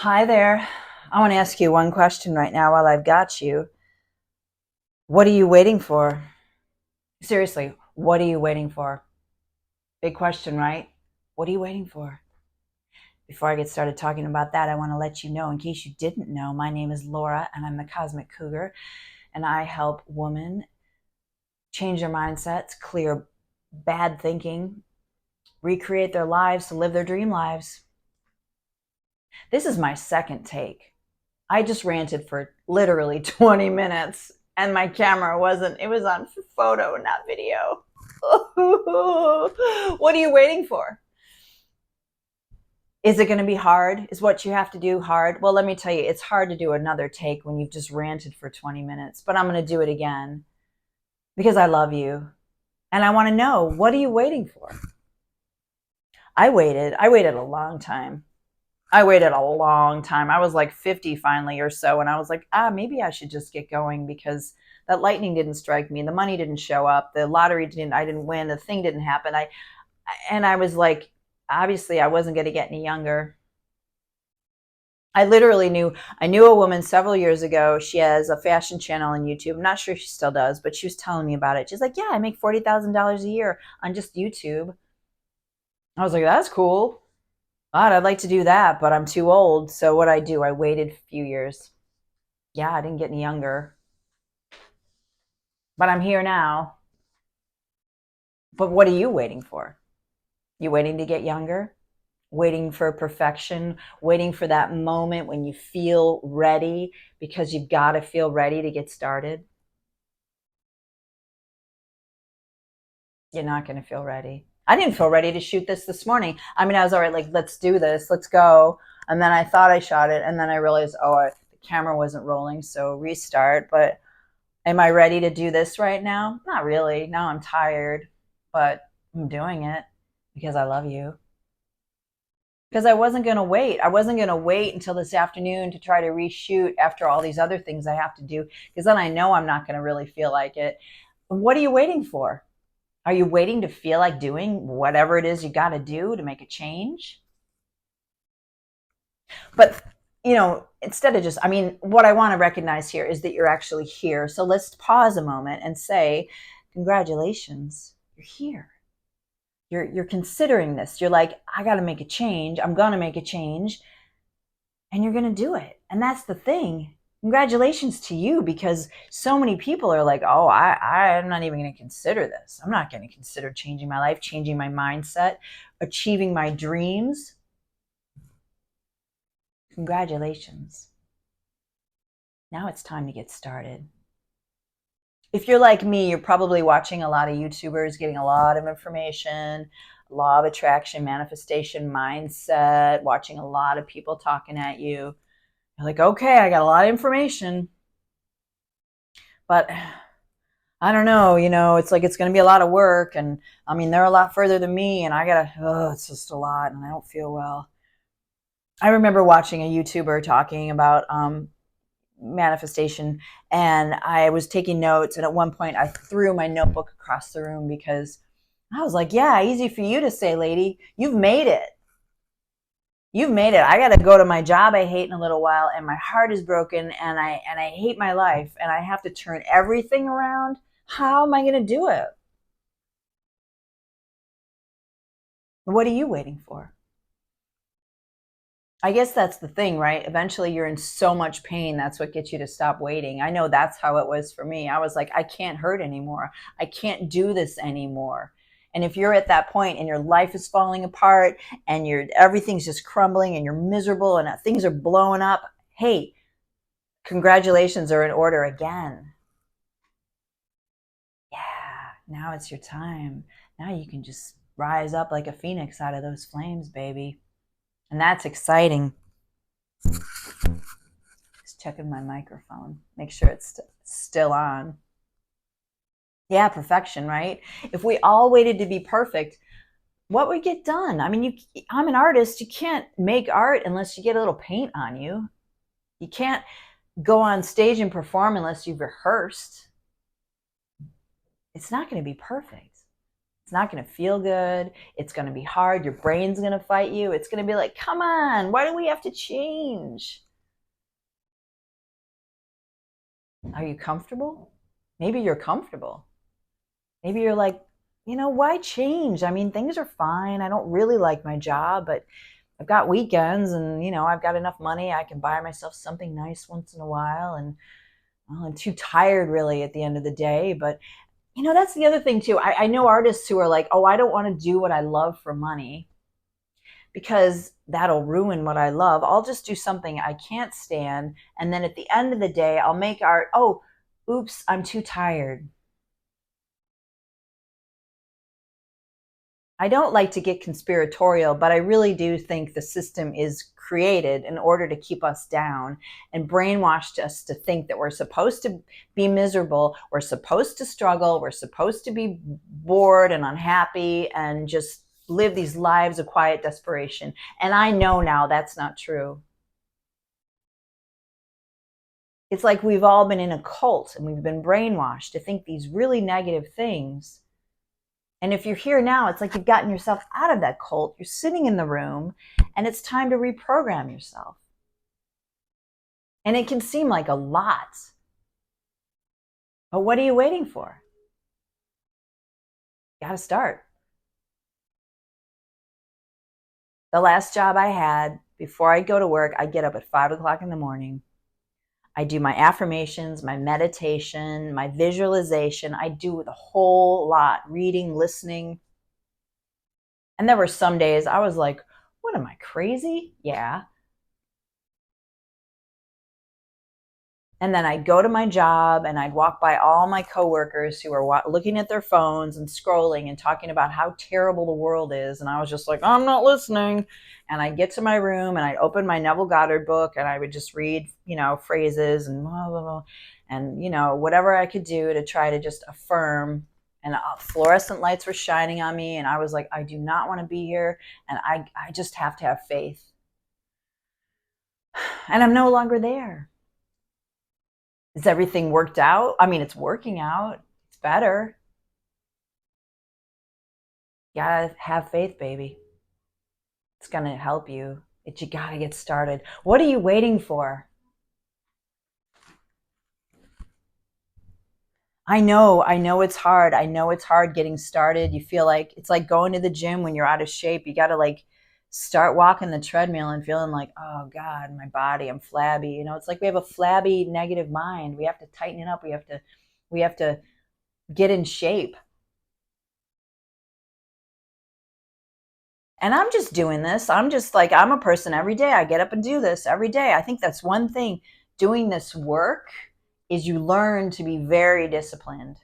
Hi there. I want to ask you one question right now while I've got you. What are you waiting for? Seriously, what are you waiting for? Big question, right? What are you waiting for? Before I get started talking about that, I want to let you know, in case you didn't know, my name is Laura and I'm the Cosmic Cougar, and I help women change their mindsets, clear bad thinking, recreate their lives to live their dream lives. This is my second take. I just ranted for literally 20 minutes and my camera it was on photo, not video. What are you waiting for? Is it going to be hard? Is what you have to do hard? Well, let me tell you, it's hard to do another take when you've just ranted for 20 minutes, but I'm going to do it again because I love you and I want to know, what are you waiting for? I waited. I waited a long time. I waited a long time. I was like 50 finally or so. And I was like, maybe I should just get going because that lightning didn't strike me. The money didn't show up. The lottery I didn't win. The thing didn't happen. And I was like, obviously I wasn't going to get any younger. I knew a woman several years ago. She has a fashion channel on YouTube. I'm not sure if she still does, but she was telling me about it. She's like, yeah, I make $40,000 a year on just YouTube. I was like, that's cool. God, I'd like to do that, but I'm too old. So what I do, I waited a few years. Yeah, I didn't get any younger, but I'm here now. But what are you waiting for? You waiting to get younger? Waiting for perfection? Waiting for that moment when you feel ready, because you've got to feel ready to get started? You're not going to feel ready. I didn't feel ready to shoot this morning. I mean, I was all right, like, let's do this, let's go. And then I thought I shot it, and then I realized, the camera wasn't rolling, so restart. But am I ready to do this right now? Not really. Now I'm tired, but I'm doing it because I love you. Because I wasn't going to wait. I wasn't going to wait until this afternoon to try to reshoot after all these other things I have to do, because then I know I'm not going to really feel like it. What are you waiting for? Are you waiting to feel like doing whatever it is you got to do to make a change? But, instead of just, what I want to recognize here is that you're actually here. So let's pause a moment and say, congratulations, you're here. You're considering this. You're like, I got to make a change. I'm going to make a change, and you're going to do it. And that's the thing. Congratulations to you, because so many people are like, oh, I'm not even going to consider this. I'm not going to consider changing my life, changing my mindset, achieving my dreams. Congratulations. Now it's time to get started. If you're like me, you're probably watching a lot of YouTubers, getting a lot of information, law of attraction, manifestation, mindset, watching a lot of people talking at you. You're like, okay, I got a lot of information, but I don't know, it's like it's going to be a lot of work. And they're a lot further than me, and it's just a lot, and I don't feel well. I remember watching a YouTuber talking about manifestation, and I was taking notes. And at one point, I threw my notebook across the room because I was like, yeah, easy for you to say, lady. You've made it. You've made it. I got to go to my job I hate in a little while, and my heart is broken, and I hate my life, and I have to turn everything around. How am I going to do it? What are you waiting for? I guess that's the thing, right? Eventually you're in so much pain. That's what gets you to stop waiting. I know that's how it was for me. I was like, I can't hurt anymore. I can't do this anymore. And if you're at that point and your life is falling apart and everything's just crumbling and you're miserable and things are blowing up, hey, congratulations are in order again. Yeah, now it's your time. Now you can just rise up like a phoenix out of those flames, baby. And that's exciting. Just checking my microphone, make sure it's still on. Yeah, perfection, right? If we all waited to be perfect, what would get done? I'm an artist. You can't make art unless you get a little paint on you. You can't go on stage and perform unless you've rehearsed. It's not going to be perfect. It's not going to feel good. It's going to be hard. Your brain's going to fight you. It's going to be like, come on, why do we have to change? Are you comfortable? Maybe you're comfortable. Maybe you're like, why change? I mean, things are fine. I don't really like my job, but I've got weekends and, I've got enough money. I can buy myself something nice once in a while. And well, I'm too tired really at the end of the day. But, that's the other thing too. I know artists who are like, oh, I don't want to do what I love for money because that'll ruin what I love. I'll just do something I can't stand. And then at the end of the day, I'll make art. Oh, oops, I'm too tired. I don't like to get conspiratorial, but I really do think the system is created in order to keep us down and brainwashed us to think that we're supposed to be miserable, we're supposed to struggle, we're supposed to be bored and unhappy and just live these lives of quiet desperation. And I know now that's not true. It's like we've all been in a cult and we've been brainwashed to think these really negative things. And if you're here now, it's like you've gotten yourself out of that cult. You're sitting in the room and it's time to reprogram yourself. And it can seem like a lot. But what are you waiting for? You got to start. The last job I had, before I go to work, I get up at 5 o'clock in the morning. I do my affirmations, my meditation, my visualization. I do the whole lot, reading, listening. And there were some days I was like, what am I, crazy? Yeah. And then I'd go to my job and I'd walk by all my coworkers who were looking at their phones and scrolling and talking about how terrible the world is. And I was just like, I'm not listening. And I'd get to my room and I'd open my Neville Goddard book and I would just read, phrases and blah, blah, blah, and, whatever I could do to try to just affirm. And fluorescent lights were shining on me. And I was like, I do not want to be here. And I just have to have faith. And I'm no longer there. Is everything worked out? I mean, it's working out. It's better. You gotta have faith, baby. It's gonna help you. You gotta get started. What are you waiting for? I know it's hard. I know it's hard getting started. You feel like it's like going to the gym when you're out of shape. You gotta start walking the treadmill and feeling like, oh God, my body, I'm flabby. It's like we have a flabby negative mind. We have to tighten it up. We have to get in shape. And I'm just doing this. I'm just like, I'm a person every day. I get up and do this every day. I think that's one thing. Doing this work is you learn to be very disciplined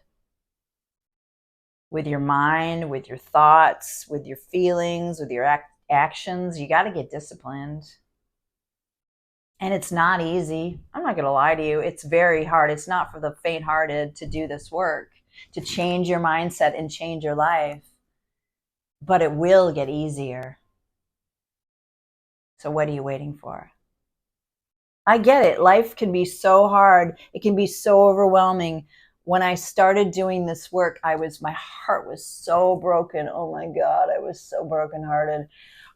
with your mind, with your thoughts, with your feelings, with your actions. You got to get disciplined. And it's not easy. I'm not going to lie to you. It's very hard. It's not for the faint-hearted to do this work, to change your mindset and change your life. But it will get easier. So what are you waiting for? I get it. Life can be so hard. It can be so overwhelming. When I started doing this work, my heart was so broken. Oh my God, I was so brokenhearted.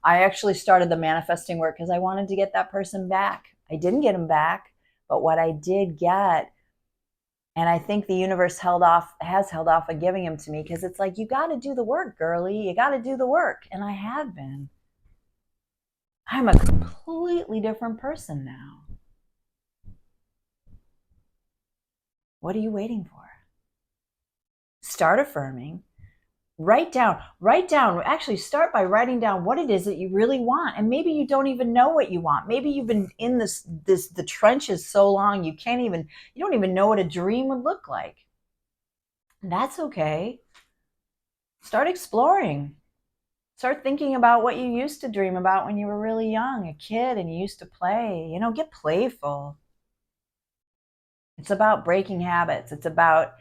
I actually started the manifesting work because I wanted to get that person back. I didn't get him back, but what I did get, and I think the universe has held off of giving him to me because it's like, you got to do the work, girly. You got to do the work. And I have been. I'm a completely different person now. What are you waiting for? Start affirming. Write down, actually start by writing down what it is that you really want. And maybe you don't even know what you want. Maybe you've been in the trenches so long, you don't even know what a dream would look like. And that's okay. Start exploring. Start thinking about what you used to dream about when you were really young, a kid, and you used to play. Get playful. It's about breaking habits. It's about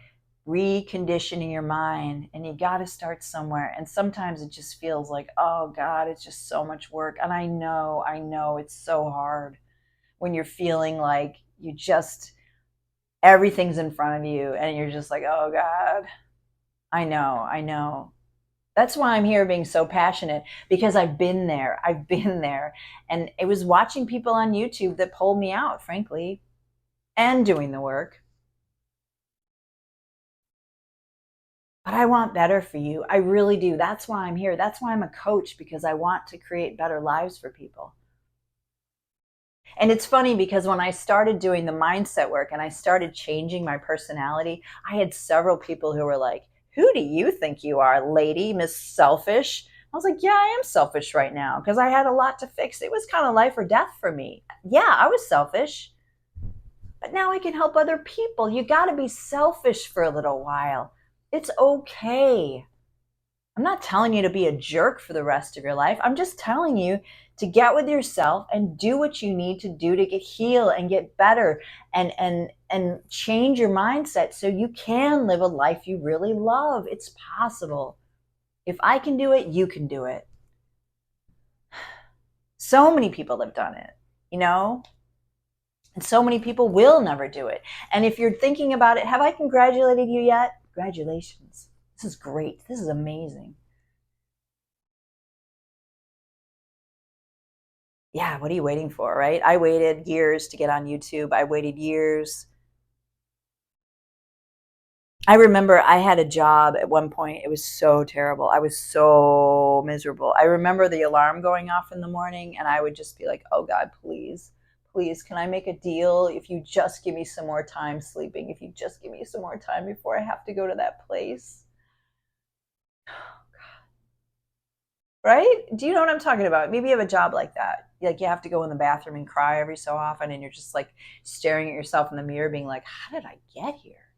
reconditioning your mind, and you got to start somewhere. And sometimes it just feels like, oh God, it's just so much work. And I know it's so hard when you're feeling like everything's in front of you and you're just like, oh God, I know. That's why I'm here being so passionate, because I've been there. I've been there. And it was watching people on YouTube that pulled me out, frankly, and doing the work. But I want better for you. I really do. That's why I'm here. That's why I'm a coach, because I want to create better lives for people. And it's funny because when I started doing the mindset work and I started changing my personality, I had several people who were like, "Who do you think you are, lady, Miss Selfish?" I was like, "Yeah, I am selfish right now because I had a lot to fix. It was kind of life or death for me. Yeah, I was selfish, but now I can help other people. You got to be selfish for a little while. It's okay. I'm not telling you to be a jerk for the rest of your life. I'm just telling you to get with yourself and do what you need to do to get heal and get better and change your mindset so you can live a life you really love. It's possible. If I can do it, you can do it. So many people have done it, you know? And so many people will never do it. And if you're thinking about it, have I congratulated you yet? Congratulations. This is great. This is amazing. Yeah, what are you waiting for, right? I waited years to get on YouTube. I waited years. I remember I had a job at one point. It was so terrible. I was so miserable. I remember the alarm going off in the morning, and I would just be like, "Oh God, please, please, can I make a deal? If you just give me some more time sleeping, if you just give me some more time before I have to go to that place." Right? Do you know what I'm talking about? Maybe you have a job like that. Like you have to go in the bathroom and cry every so often, and you're just like staring at yourself in the mirror, being like, "How did I get here?"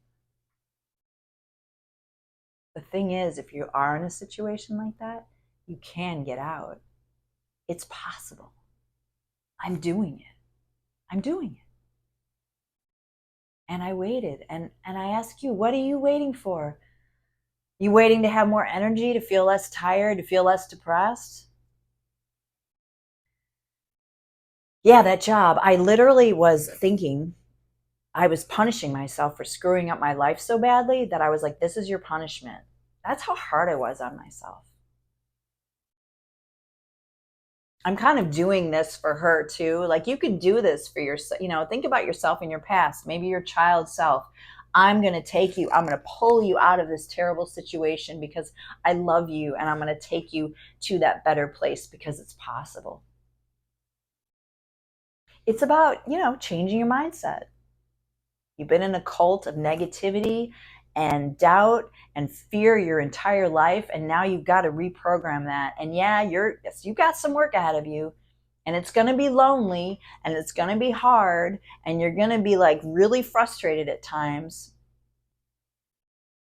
The thing is, if you are in a situation like that, you can get out. It's possible. I'm doing it. I'm doing it. And I waited. And I ask you, what are you waiting for? You waiting to have more energy, to feel less tired, to feel less depressed? Yeah, that job. I literally was thinking I was punishing myself for screwing up my life so badly that I was like, this is your punishment. That's how hard I was on myself. I'm kind of doing this for her too. Like you could do this for yourself. Think about yourself in your past, maybe your child self. I'm going to take you, I'm going to pull you out of this terrible situation because I love you, and I'm going to take you to that better place because it's possible. It's about, changing your mindset. You've been in a cult of negativity and doubt and fear your entire life, and now you've got to reprogram that. And yeah, you've got some work ahead of you, and it's going to be lonely, and it's going to be hard, and you're going to be like really frustrated at times.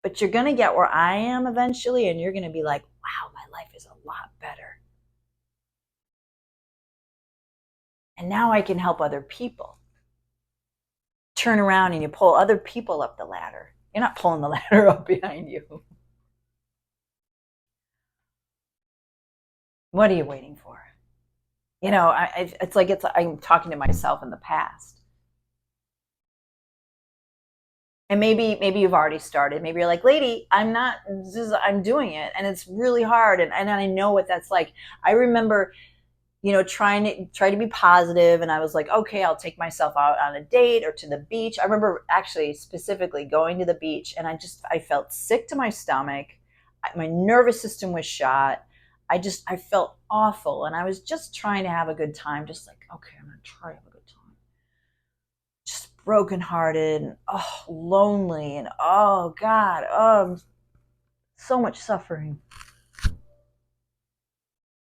But you're going to get where I am eventually, and you're going to be like, wow, my life is a lot better. And now I can help other people. Turn around and you pull other people up the ladder. You're not pulling the ladder up behind you. What are you waiting for? It's like I'm talking to myself in the past. And maybe you've already started. Maybe you're like, lady, I'm doing it, and it's really hard, and I know what that's like. I remember, try to be positive, and I was like, okay, I'll take myself out on a date or to the beach. I remember actually specifically going to the beach, and I felt sick to my stomach. My nervous system was shot. I felt awful, and I was just trying to have a good time, just like, okay, I'm gonna try to have a good time. Just brokenhearted and lonely, and oh God, so much suffering.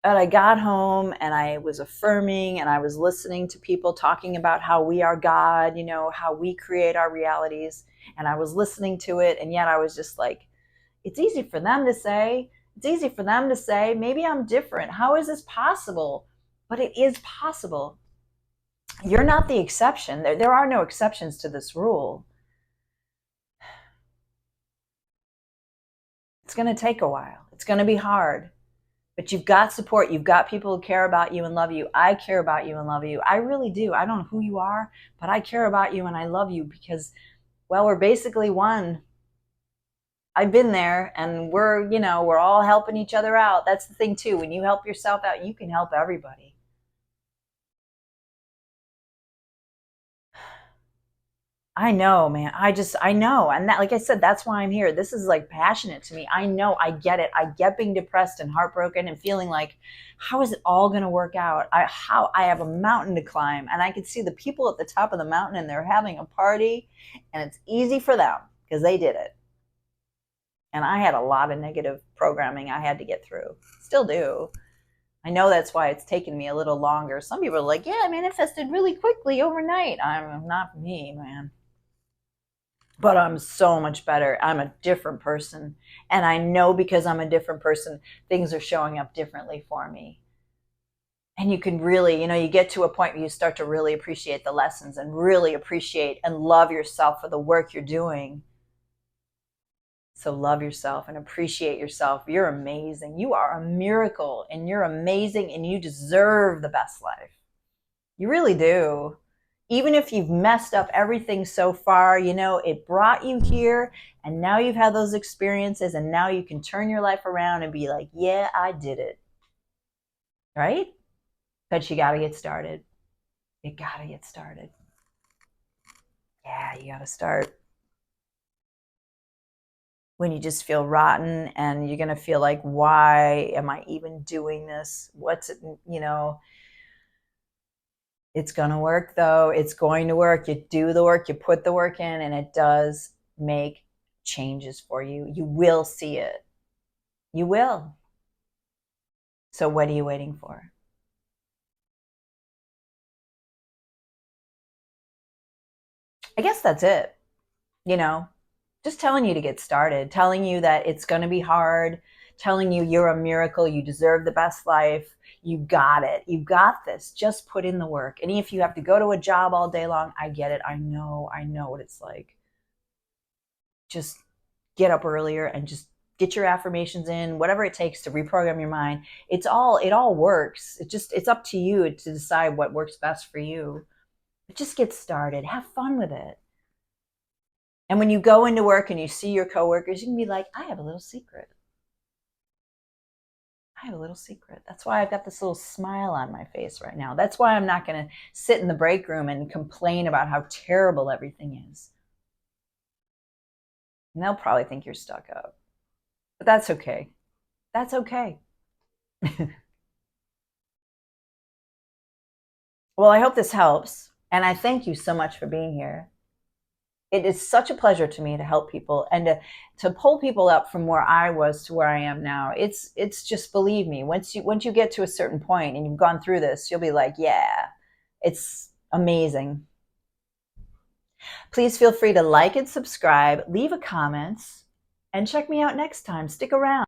And I got home and I was affirming, and I was listening to people talking about how we are God, how we create our realities. And I was listening to it, and yet I was just like, it's easy for them to say. It's easy for them to say, maybe I'm different. How is this possible? But it is possible. You're not the exception. There are no exceptions to this rule. It's going to take a while. It's going to be hard. But you've got support. You've got people who care about you and love you. I care about you and love you. I really do. I don't know who you are, but I care about you and I love you because, well, we're basically one. I've been there, and we're all helping each other out. That's the thing too. When you help yourself out, you can help everybody. I know, man. I know. And that, like I said, that's why I'm here. This is like passionate to me. I know, I get it. I get being depressed and heartbroken and feeling like, how is it all going to work out? I have a mountain to climb, and I can see the people at the top of the mountain, and they're having a party, and it's easy for them because they did it. And I had a lot of negative programming I had to get through. Still do. I know that's why it's taken me a little longer. Some people are like, yeah, I manifested really quickly overnight. I'm not me, man. But I'm so much better. I'm a different person. And I know because I'm a different person, things are showing up differently for me. And you can really, you get to a point where you start to really appreciate the lessons and really appreciate and love yourself for the work you're doing. So love yourself and appreciate yourself. You're amazing. You are a miracle, and you're amazing, and you deserve the best life. You really do. Even if you've messed up everything so far, it brought you here, and now you've had those experiences, and now you can turn your life around and be like, yeah, I did it. Right? But you got to get started. You got to get started. Yeah, you got to start. When you just feel rotten, and you're going to feel like, why am I even doing this? What's it, It's going to work, though. It's going to work. You do the work, you put the work in, and it does make changes for you. You will see it. You will. So what are you waiting for? I guess that's it. You know, just telling you to get started, telling you that it's going to be hard, telling you you're a miracle, you deserve the best life, you got it, you got this. Just put in the work. And if you have to go to a job all day long, I get it. I know what it's like. Just get up earlier and just get your affirmations in, whatever it takes to reprogram your mind. It all works. It's up to you to decide what works best for you. But just get started. Have fun with it. And when you go into work and you see your coworkers, you can be like, I have a little secret. I have a little secret. That's why I've got this little smile on my face right now. That's why I'm not going to sit in the break room and complain about how terrible everything is. And they'll probably think you're stuck up. But that's okay. That's okay. Well, I hope this helps. And I thank you so much for being here. It is such a pleasure to me to help people and to pull people up from where I was to where I am now. It's just, believe me, once you get to a certain point and you've gone through this, you'll be like, yeah, it's amazing. Please feel free to like and subscribe, leave a comment, and check me out next time. Stick around.